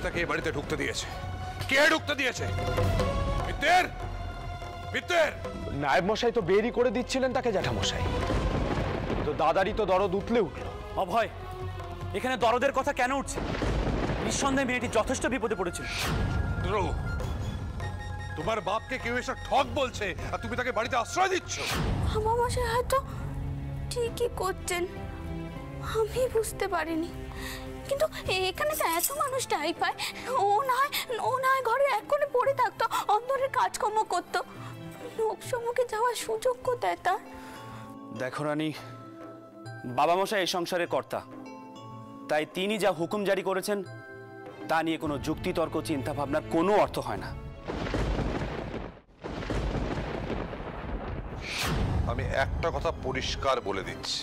তাকে এ বাড়িতে ঢুকতে দিয়েছে? কে ঢুকতে দিয়েছে? মিত্তের, মিত্তের। নায়েব মশাই তো বেরই করে দিচ্ছিলেন তাকে জ্যাঠামশাই, তো দাদারই তো দরদ উঠলে উঠলো। অভয়, এখানে দরদের কথা কেন উঠছে? নিঃসন্দেহে মেয়েটি যথেষ্ট বিপদে পড়েছিল। তোমার বাপকে কেউ এসব ঠক বলছে আর তুমি তাকে বাড়িতে আশ্রয় দিচ্ছ। আমার মশাই হয়তো ঠিকই করছেন, আমি বুঝতে পারিনি। কিন্তু এখানে তো এত মানুষ টাই পায়, ও না হয় ঘরে এক কোণে পড়ে থাকতো, অন্তরের কাজকর্ম করতো। লোক সম্মুখে যাওয়ার সুযোগ কোথায় তার? দেখো রানী, বাবা মশাই এই সংসারের কর্তা, তাই তিনি যা হুকুম জারি করেছেন তা নিয়ে কোনো যুক্তিতর্ক চিন্তা ভাবনার কোনো অর্থ হয় না। আমি একটা কথা পরিষ্কার বলে দিচ্ছি,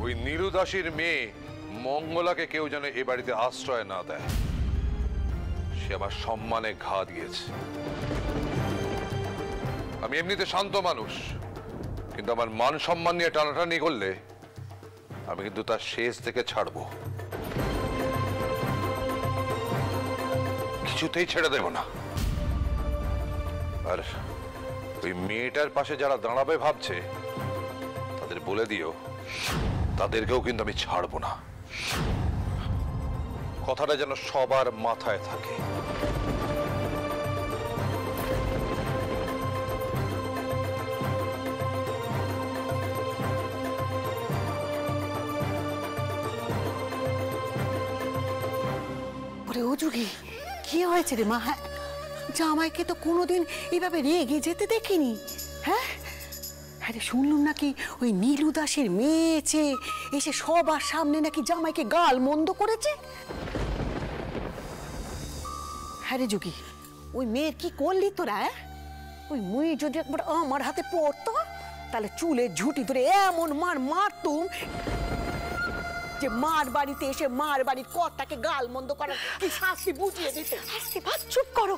ওই নীলু দাসীর মেয়ে মঙ্গলাকে কেউ যেন এ বাড়িতে আশ্রয় না দেয়। সে আমার সম্মানে ঘা দিয়েছে। আমি এমনিতে শান্ত মানুষ, কিন্তু আমার মান সম্মান নিয়ে টানাটানি করলে আমি কিন্তু তার শেষ থেকে ছাড়বো, কিছুতেই ছেড়ে দেব না। আর ওই মেয়েটার পাশে যারা দাঁড়াবে ভাবছে তাদের বলে দিও, তাদেরকেও কিন্তু আমি ছাড়বো না। কথাটা যেন সবার মাথায় থাকে। ওরে ও যুগি, কি হয়েছে রে মা? হ্যাঁ, জামাইকে তো কোনোদিন এভাবে রেগে যেতে দেখিনি। হ্যাঁ, আরে শুনলুম নাকি ওই নীলু দাসের মেয়ে এসে সবার সামনে নাকি জামাইকে গাল মন্দ করেছে। হ্যাঁ রে যুগি, ওই মেয়ের কি করলি তোরা? ওই মুই যদি একবার আমার হাতে পড়তো তাহলে চুলে ঝুটি ধরে এমন মারতুম যে মার বাড়িতে এসে মার বাড়ির কর্তাকে গাল মন্দ করার কি শাস্তি বুঝিয়ে দিত। চুপ করো,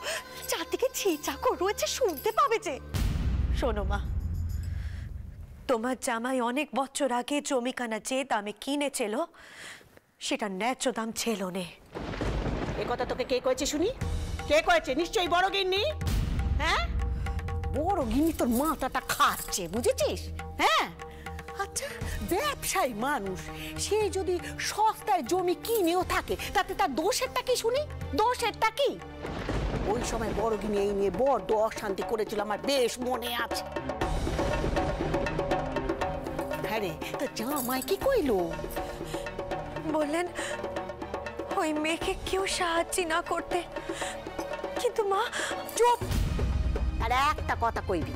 চারদিকে ছিচা রয়েছে, শুনতে পাবে যে। শোনো মা, তোমার জামাই অনেক বছর আগে জমিখানা যে দামে কিনেছিল সেটা ন্যায্য দাম ছিল না। এ কথা তোকে কে কয়েছে শুনি? কে কয়েছে? নিশ্চয়ই বড় গিন্নি। হ্যাঁ, বড় গিন্নি তোর মাথাটা খাচ্ছে, বুঝেছিস? হ্যাঁ, আচ্ছা, ব্যবসায়ী মানুষ সে যদি সস্তায় জমি কিনেও থাকে তাতে তার দোষেরটা কি শুনি? দোষেরটা কি? ওই সময় বড় গিন্নি এই নিয়ে বড্ড অশান্তি করেছিল, আমার বেশ মনে আছে। হ্যাঁ রে, তা জামাই কি কইলো? বললেন ওই মেয়েকে কেউ সাহায্য না করতে, কিন্তু মা। চুপ! আর একটা কথা কইবি,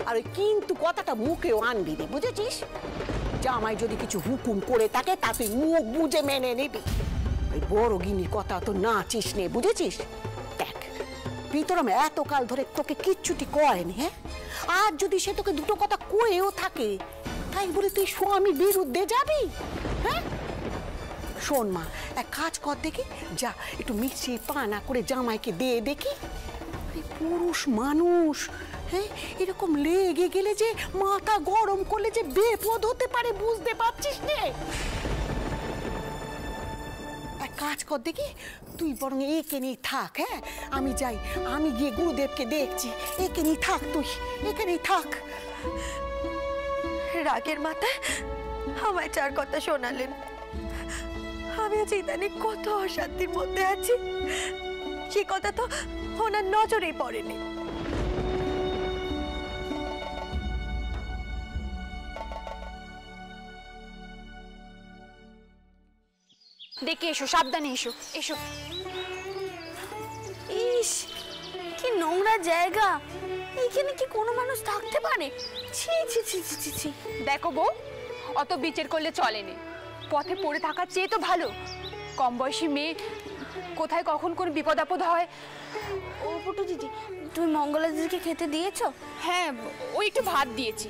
আর ওই কিন্তু কথাটা মুখেও আনবি না, বুঝেছিস? জামাই যদি কিছু হুকুম করে থাকে তা তুই মুখ বুঝে মেনে নিবি। ওই বড় গিন্নির কথা তো নাচিস নে, বুঝেছিস? দেখ, পিতরম এতকাল ধরে তোকে কিচ্ছুটি কয়নি। হ্যাঁ, আর যদি সে তোকে দুটো কথা কয়েও থাকে তাই বলে তুই স্বামীর বিরুদ্ধে যাবি? হ্যাঁ, শোন মা, এক কাজ কর দেখি, যা একটু মিষ্টি পানা করে জামাইকে দে দেখি। পুরুষ মানুষ, হ্যাঁ, এরকম লেগে গেলে যে মাথা গরম করলে যে বিপদ হতে পারে, বুঝতে পারছিস নে? এক কাজ কর দেখি, তুই বরং একে নিয়ে থাক। হ্যাঁ, আমি যাই, আমি গিয়ে গুরুদেবকে দেখছি। একে নিয়ে থাক, তুই এখানেই থাক। রাগের মাথায় আমায় চার কথা শোনালেন। আমি আজ ইদানিং কত অশান্তির মধ্যে আছি, সে কথা তো ওনার নজরেই পড়েনি। দেখে এসো, সাবধানে এসো। এসো। ইস, কি নোংরা জায়গা! এখানে কি কোনো মানুষ থাকতে পারে? ছি ছি ছি ছি ছি ছি। দেখো বউ, অত বিচার করলে চলেনি। পথে পড়ে থাকার চেয়ে তো ভালো কম বয়সী মেয়ে কোথায় কখন কোন বিপদ আপদ হয়। ও পুটু দিদি, তুমি মঙ্গলা দিদিকে খেতে দিয়েছো? হ্যাঁ, ওই একটু ভাত দিয়েছি।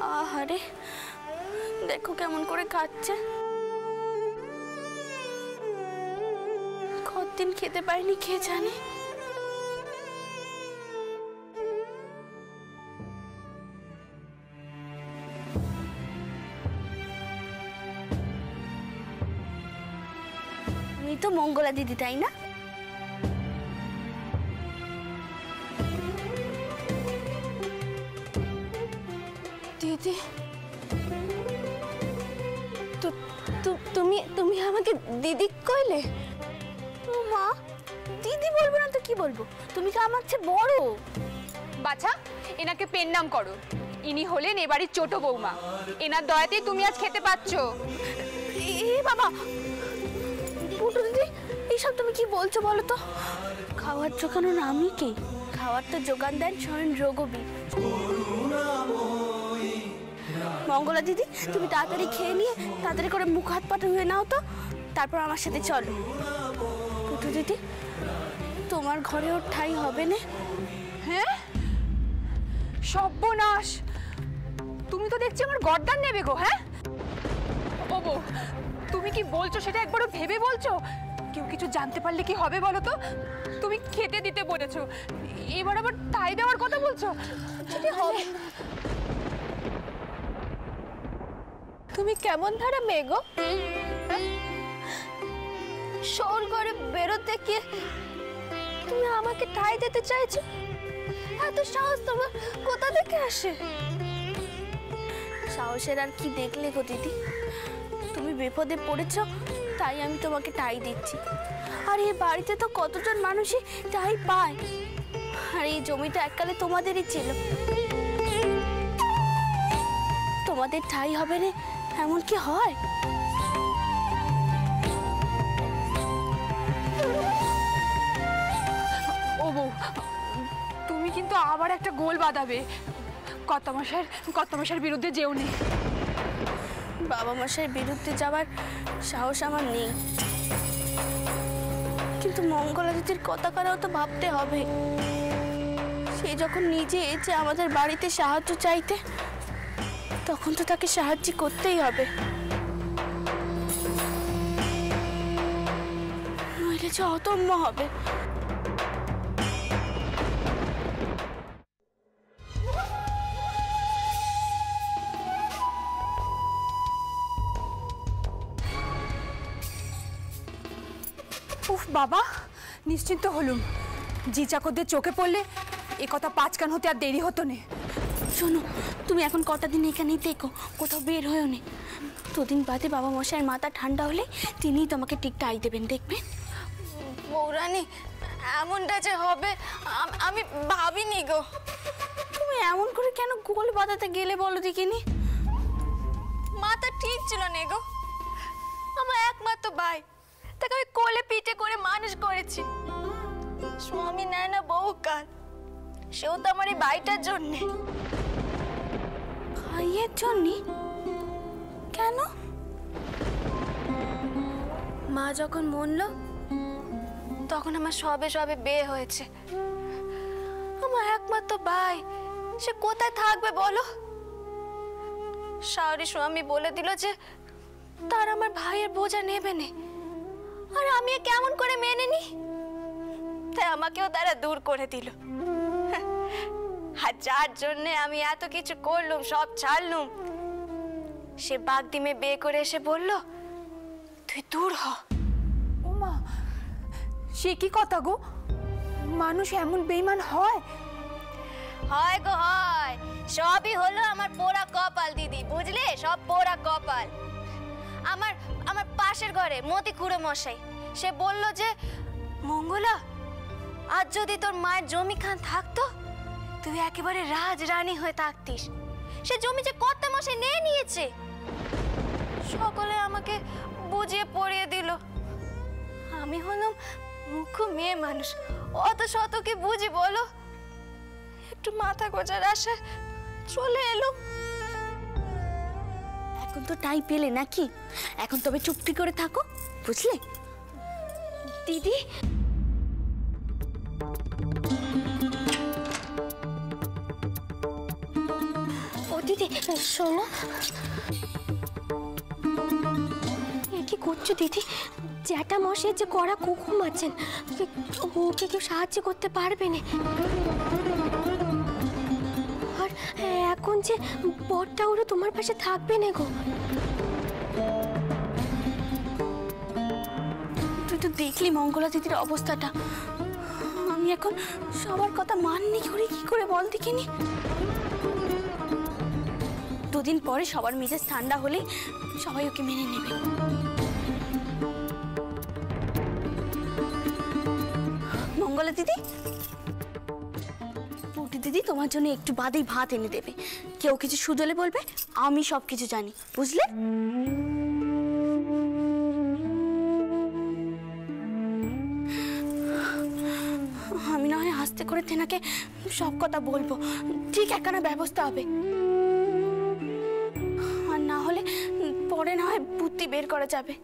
আহারে, দেখো কেমন করে কাটছে। কতদিন খেতে পারিনি কে জানে। তুমি তো মঙ্গলা দিদি, তাই না? দিদি, তুমি আমাকে দিদি কইলে? মা, দিদি বলবো না তো কি বলবো? তুমি তো আমার চেয়ে বড়। বাছা, এনাকে পেন নাম করো। ইনি হলেন এ বাড়ির ছোট বৌমা। এনার দয়াতেই তুমি আজ খেতে পাচ্ছ। এ বাবা, পুটু দিদি, এইসব তুমি কি বলছো বলো তো? খাওয়ার জোগানোর আমি কে? খাওয়ার তো যোগান দেন স্বয়ং রঘুবীর। মঙ্গলা দিদি, তুমি তাড়াতাড়ি খেয়ে নিয়ে তাড়াতাড়ি করে মুখ হাত পা ধুয়ে নাও তো, তারপর আমার সাথে চলো। পুটু দিদি, তোমার ঘরে ওর ঠাঁই হবে না? হ্যাঁ, সর্বনাশ! তুমি তো দেখছি আমার গর্দান নেবে গো। হ্যাঁ ও বউ, তুমি কি বলছো সেটা একবারও ভেবে বলছো? কেউ কিছু জানতে পারলে কি হবে বলো তো? তুমি খেতে দিতে বলেছো, এবার আবার তাই দেওয়ার কথা বলছো? যদি হবে। তুমি কেমন ধারা মেয়ে গো? শোর করে বেরোতে গিয়ে তুমি আমাকে ঠাঁই দিতে চাইছো? এত সাহস তোমার কোথা থেকে আসে? সাহসের আর কি দেখলে গো দিদি? তুমি বিপদে পড়েছো তাই আমি তোমাকে ঠাঁই দিচ্ছি। আর এই বাড়িতে তো কতজন মানুষই ঠাঁই পায়। আর এই জমিটা এককালে তোমাদেরই ছিল। তোমাদের ঠাঁই হবে না এমন কি হয়? ও বউ, তুমি কিন্তু আবার একটা গোল বাঁধাবে। কর্তামশাইয়ের বিরুদ্ধে যেও নেই। বাবা মশাইয়ের বিরুদ্ধে যাওয়ার সাহস আমার নেই, কিন্তু মঙ্গলা দিদির কথা কারাও তো ভাবতে হবে। সে যখন নিজে এসে আমাদের বাড়িতে সাহায্য চাইতে, তখন তো তাকে সাহায্য করতেই হবে, নইলে যে অদম্য হবে। উফ বাবা, নিশ্চিন্ত হলুম। জি চাকরদের চোখে পড়লে এ কথা পাঁচ কান হতে আর দেরি হতো না। শোনো, তুমি এখন কটা দিন এখানেই দেখো, কোথাও বের হয়েও নি। দুদিন বাদে বাবা মশাইয়ের মাথা ঠান্ডা হলে তিনিই তোমাকে ঠিক ঠাই দেবেন, দেখবে। বৌরানী, এমনটা যে হবে আমি ভাবিনি গো। তুমি এমন করে কেন গোল বাঁধাতে গেলে বলো দেখিনি? মাথা ঠিক ছিল না গো। আমার একমাত্র ভাই, তাকে আমি কোলে পিঠে করে মানুষ করেছি। স্বামী নেয় না বউ কাল, সেও তো আমার এই ভাইটার জন্যে। ভাইয়ের জন্যে? কেন? মা যখন মরল তখন আমার সবে সবে বিয়ে হয়েছে। আমার একমাত্র ভাই, সে কোথায় থাকবে বলো? শাওরি স্বামী বলে দিল যে তার আমার ভাইয়ের বোঝা নেবে না। আর আমি কেমন করে মেনে নি? তাই আমাকেও তারা দূর করে দিল। আর যার জন্যে আমি এত কিছু করলুম, সব ছাড়লুম, সে বাগদিমে বিয়ে করে এসে বলল, তুই দূর হ। ওমা, সে কি কথা গো? মানুষ এমন বেঈমান হয়? হয় গো হয়, সবই হলো আমার পোড়া কপাল দিদি, বুঝলে? সব পোড়া কপাল। আমার পাশের ঘরে মতি খুড়ো মশাই, সে বলল যে মঙ্গলা, আজ যদি তোর মায়ের জমি খান থাকতো, তুই একেবারে রাজরানী হয়ে থাকতিস। সে জমি যে কর্তা মশাই নিয়ে নিয়েছে। সকলে আমাকে বুঝিয়ে পড়িয়ে দিল। আমি হলাম মুখ্য মেয়ে মানুষ, অত শত কি বুঝি বলো? একটু মাথা গোজার আশা চলে এলো। এখন তো টাই পেলে নাকি? এখন তবে চুপটি করে থাকো, বুঝলে দিদি? ও দিদি শোনো, এ কি করছো দিদি? জ্যাঠা মশাই যে কড়া কুকুম আছেন, ওকে কেউ সাহায্য করতে পারবে না। আর এখন যে বরটা ওরা তোমার পাশে থাকবে না গো। তুই তো দেখলি মঙ্গলা দিদির অবস্থাটা। আমি এখন সবার কথা মাননি করে কি করে বল দেখিনি। দুদিন পরে সবার মেজাজ ঠান্ডা হলেই সবাই ওকে মেনে নেবে। মঙ্গলা দিদি, পুটি দিদি তোমার জন্য একটু বাদেই ভাত এনে দেবে। কেউ কিছু শুধলে বলবে আমি সব কিছু জানি, বুঝলে? আমি না হয় আস্তে করে তেনাকে সব কথা বলবো, ঠিক একখানা ব্যবস্থা হবে। আর না হলে পরে না হয় বুদ্ধি বের করা যাবে।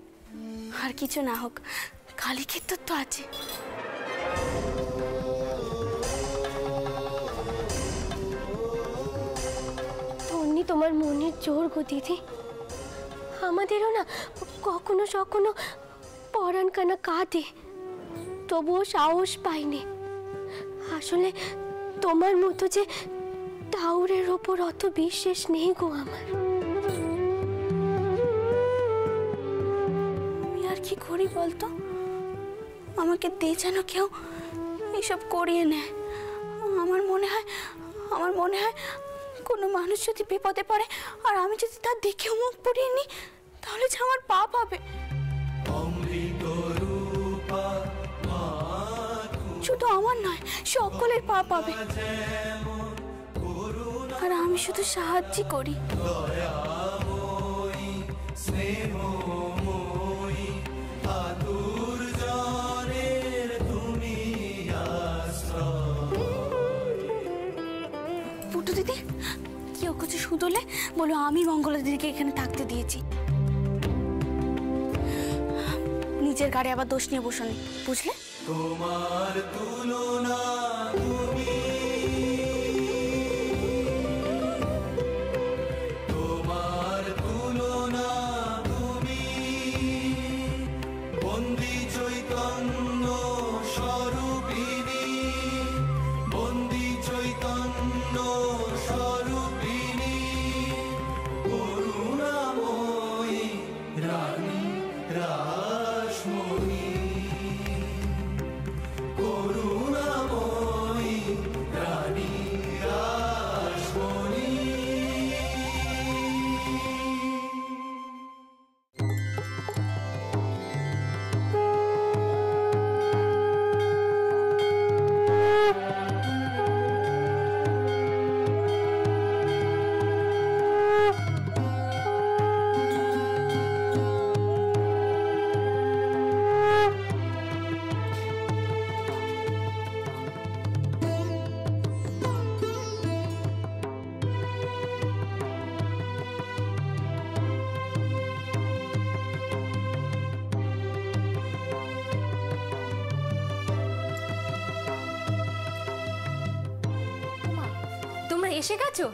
আর কিছু না হোক, কালী ক্ষেত্র তো আছে। তন্নি তোমার মনের জোর গো দিদি। আমাদেরও না কখনো কখনো পরাণ কানা কাঁদে, তবুও সাহস পাইনি। আসলে তোমার মতো যে টাউরের ওপর অত বিশ্বাস নেই গো আমার। আমি আর কি করি বলতো? আমাকে দে যেন কেউ এসব করিয়ে নেয়। আমার মনে হয় কোনো মানুষ যদি বিপদে পড়ে আর আমি যদি তার দেখেও মুখ পুড়িয়ে নিই, তাহলে যে আমার পাপ হবে। শুধু আমার নয়, সকলের পাপ হবে। আর আমি শুধু সাহায্য করি। পুটু দিদি, কেউ কিছু শুধলে বলো আমি মঙ্গলা দিদিকে এখানে থাকতে দিয়েছি। নিজের গাড়ি আবার দোষ নিয়ে বসনি, বুঝলে? তোমার তুলনা তুমি, তোমার তুলনা তুমি, বন্দী চৈতন্য স্বরূপিণী, বন্দী চৈতন্য স্বরূপিণী, করুণাময়ী রানী রাসমণি, করুণাময়ী রানী রাসমণি। এসে গেছো?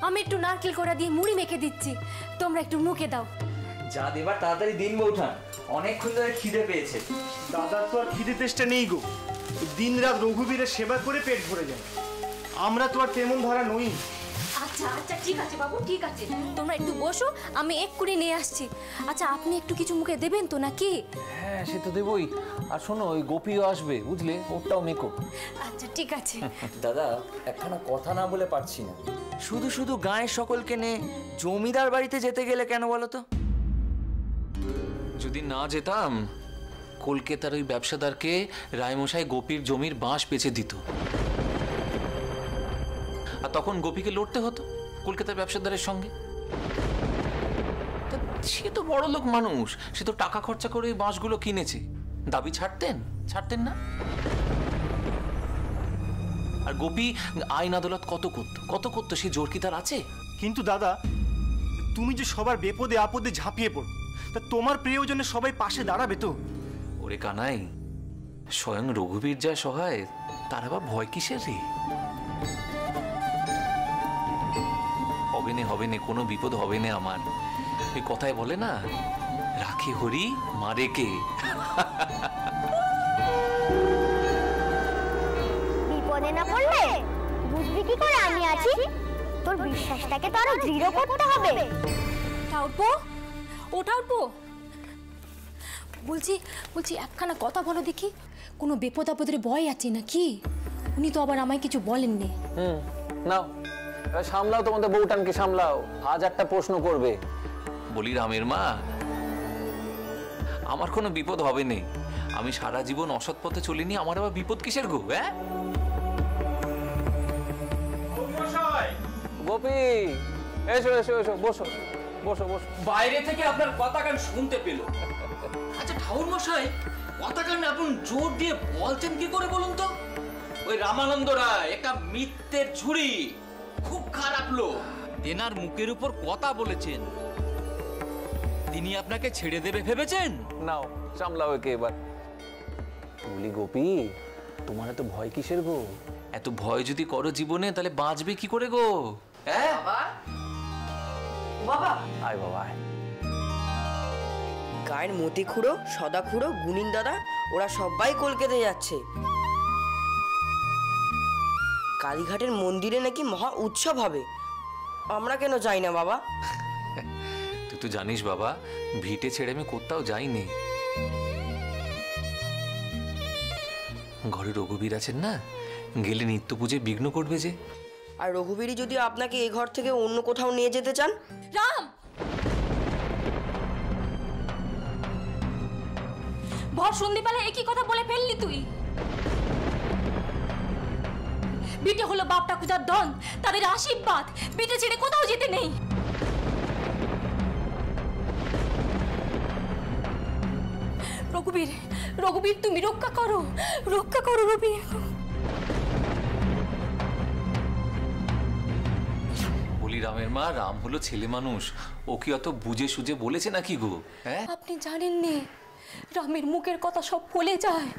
আমি একটু নারকেল কোড়া দিয়ে মুড়ি মেখে দিচ্ছি, তোমরা একটু মুখে দাও। যা দেবার তাড়াতাড়ি দিন বউঠান, অনেকক্ষণ ধরে খিদে পেয়েছে। দাদার তো আর খিদে তেষ্টা নেই গো, দিন রাত রঘুবীরের সেবা করে পেট ভরে যায়। আমরা তো আর তেমন ধরা নই। আচ্ছা আচ্ছা ঠিক আছে বাবু, ঠিক আছে, তোমরা একটু বসো, আমি এক্ষুনি নিয়ে আসছি। আচ্ছা আপনি একটু কিছু মুখে দেবেন তো নাকি? হ্যাঁ সে তো দেবই। আর শোনো, ওই গোপীও আসবে বুঝলে, ওটাও মেকো। আচ্ছা ঠিক আছে। দাদা একখানা কথা না বলে পারছি না, শুধু শুধু গায়ের সকলকে নিয়ে জমিদার বাড়িতে যেতে গেলে কেন বলো তো? যদি না যেতাম, কলকাতার ওই ব্যবসাদারকে রায়মশাই গোপীর জমির বাঁশ বেচে দিত, আর তখন গোপীকে লড়তে হতো কলকাতার ব্যবসাদারের সঙ্গে। সে তো বড় লোক মানুষ, সে তো টাকা খরচা করে ওই বাঁশগুলো কিনেছে। দাবি ছাড়তেন না। আর গোপী আইন আদালত কত করতো, সে জোর কি তার আছে? কিন্তু দাদা, তুমি যে সবার বিপদে আপদে ঝাঁপিয়ে পড়ো, তা তোমার প্রিয়জনে সবাই পাশে দাঁড়াবে তো? ওরে কানাই, স্বয়ং রঘুবীর যা সহায়, তার আবার ভয় কিসের রে? হবে না, হবে না, কোনো বিপদ হবে না আমার। এই কথায় বলে না, রাখে হরি মারে কে। বিপদে না পড়লে বুঝবি কি করে আমি আছি? তোর বিশ্বাসটাকে তো আরো দৃঢ় করতে হবে। ঠাউরপো, ও ঠাউরপো, বলছি বলছি একখানা কথা বলো দেখি, কোনো বিপদ আপদের ভয় আছে নাকি? উনি তো আবার আমায় কিছু বলেননি। নাও সামলাও, তোমাদের বউটানকে সামলাও, আজ একটা প্রশ্ন করবে। বলি রামের মা, আমার কোনো বিপদ হবে না। আমি সারা জীবন অসৎ পথে চলিনি, আমার আবার বিপদ কিসের গো? হ্যাঁ গোপী, এসো এসো এসো, বসো বসো বসো। বাইরে থেকে আপনার কথা গান শুনতে পেল। আচ্ছা ঠাকুর মশাই, কথা গান আপনি জোর দিয়ে বলছেন কি করে বলুন তো? ওই রামানন্দ রায় একটা মিথ্যের ঝুড়ি, খুব খারাপ লোক, তেনার মুখের উপর কথা বলেছেন, তিনি আপনাকে ছেড়ে দেবে ভেবেছেন? নাও সামলাও একে এবার। বলি গোপী, তোমার এত ভয় কিসের গো? এত ভয় যদি করো জীবনে, তাহলে বাঁচবে কি করে গো? হ্যাঁ বাবা, আয় বাবা আয়। গায়ের মতি খুঁড়ো, সদা খুঁড়ো, গুনিন দাদা, ওরা সবাই কলকাতা যাচ্ছে। কালীঘাটের মন্দিরে নাকি মহা উৎসব হবে, আমরা কেন যাই না বাবা? তুই তো জানিস বাবা, ভিটে ছেড়ে আমি কোথাও যাইনি। ঘরে রঘুবীর আছেন না, গেলে নিত্য পুজো বিঘ্ন করবে যে। আর রঘুবীরই যদি আপনাকে এই ঘর থেকে অন্য কোথাও নিয়ে যেতে চান? রাম, ভর সন্ধিবেলা একই কথা বলে ফেললি তুই। বিটে হলো বাপ ঠাকুরদার ধন, তাদের আশীর্বাদ, বিটে ছেড়ে কোথাও যেতে নেই। রঘুবীর, রঘুবীর তুমি রক্ষা করো, রক্ষা করো রঘুবীর। বলি রামের মা, রাম হলো ছেলে মানুষ, ও কি অত বুঝে সুঝে বলেছে নাকি গো? হ্যাঁ আপনি জানেন নে, রামের মুখের কথা সব বলে যায়।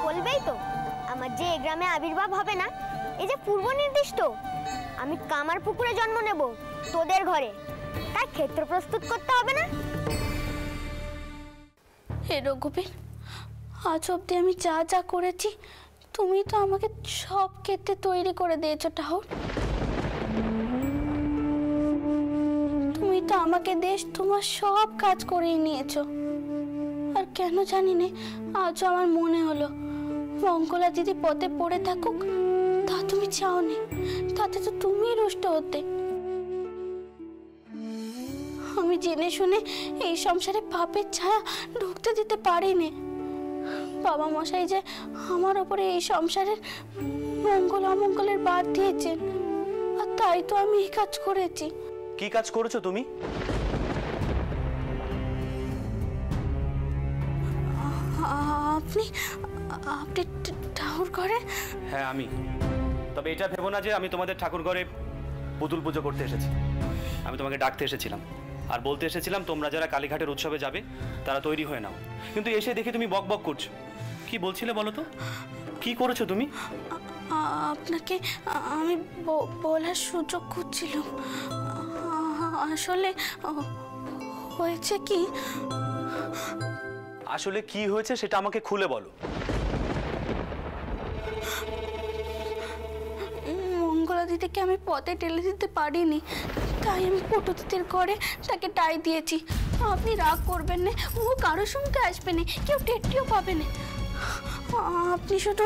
বলবেই তো, আমার যে এই গ্রামে আবির্ভাব হবে না, এই যে পূর্ব নির্দিষ্ট, আমি কামার পুকুরে জন্ম নেব তোদের ঘরে, তাই ক্ষেত্র প্রস্তুত করতে হবে না? হে রঘুবীর, আজ অব্দি আমি যা যা করেছি তুমি তো আমাকে সব ক্ষেত্রে তৈরি করে দিয়েছো ঠাকুর। তুমি তো আমাকে দেশ তোমার সব কাজ করিয়ে নিয়েছো। আর কেন জানি না, আজও আমার মনে হলো মঙ্গলা দিদি পথে পড়ে থাকুক, তা তুমি চাওনি, তাতে তো তুমি রুষ্ট হতে। আমি জেনে শুনে এই সংসারে পাপের ছায়া ঢুকতে দিতে পারিনি। বাবা মশাই যে আমার ওপরে এই সংসারের মঙ্গল অমঙ্গলের বাদ দিয়েছেন, আর তাই তো আমি এই কাজ করেছি। কি কাজ করেছো তুমি? আপনি আপনি ঠাকুর ঘরে? হ্যাঁ আমি। তবে এটা ভেবো না যে আমি তোমাদের ঠাকুর ঘরে পুতুল পুজো করতে এসেছি। আমি তোমাকে ডাকতে এসেছিলাম, আর বলতে এসেছিলাম তোমরা যারা কালীঘাটের উৎসবে যাবে তারা তৈরি হয়ে নাও। কিন্তু এসে দেখি তুমি বক বক করছো। কি বলছিলে বলো তো, কি করেছো তুমি? আপনাকে আমি বলার সুযোগ খুঁজছিলাম। আসলে হয়েছে কি? আসলে কি হয়েছে সেটা আমাকে খুলে বলো। মঙ্গলা দিদিকে আমি পথে ঠেলে দিতে পারিনি, তাই আমি পটু দিদির ঘরে তাকে টাই দিয়েছি। আপনি রাগ করবেন না, ও কারোর সঙ্গে আসবে না, কেউ টেট্টিও পাবে না। আপনি শুধু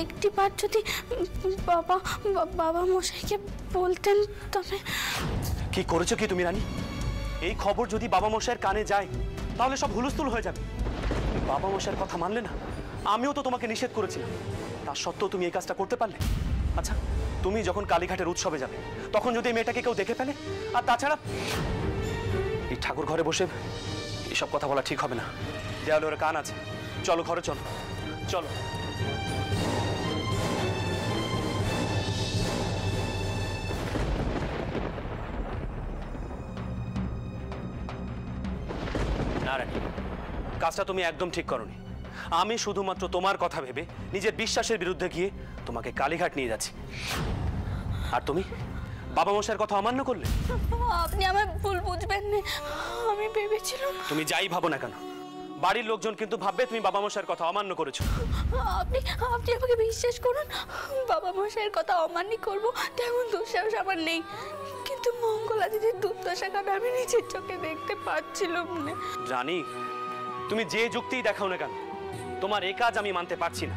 একটি বার যদি বাবা মশাইকে বলতেন তবে। কি করেছো কি তুমি রানী? এই খবর যদি বাবা মশাইয়ের কানে যায় তাহলে সব হুলস্থুল হয়ে যাবে। বাবা মশাইয়ের কথা মানলে না, আমিও তো তোমাকে নিষেধ করেছিলাম, তার সত্ত্বেও তুমি এই কাজটা করতে পারলে। আচ্ছা, তুমি যখন কালীঘাটের উৎসবে যাবে তখন যদি এই মেয়েটাকে কেউ দেখে ফেলে, আর তাছাড়া এই ঠাকুর ঘরে বসে এইসব কথা বলা ঠিক হবে না। দেওয়ালে ওর কান আছে, চলো ঘরে চলো, চলো। না রানী, কাজটা তুমি একদম ঠিক করনি। আমি শুধুমাত্র তোমার কথা ভেবে নিজের বিশ্বাসের বিরুদ্ধে গিয়ে তোমাকে কালীঘাট নিয়ে যাচ্ছি, আর তুমি বাবা মশাইয়ের কথা অমান্য করলে। আপনি আমার ভুল বুঝবেন না, আমি ভেবেছিলাম। তুমি যাই ভাবো না কেন, বাড়ির লোকজন কিন্তু ভাববে তুমি বাবা মশাইয়ের কথা অমান্য করেছো। আপনি আপনি আমাকে বিশ্বাস করুন, বাবা মশাইয়ের কথা অমান্য করব তেমন দুঃসাহস আমার নেই, কিন্তু মঙ্গলা দিদির দুর্দশাটা আমি নিজের চোখে দেখতে পাচ্ছিলাম না। জানি তুমি যে যুক্তিই দেখাও না কেন, তোমার এই কাজ আমি মানতে পারছি না।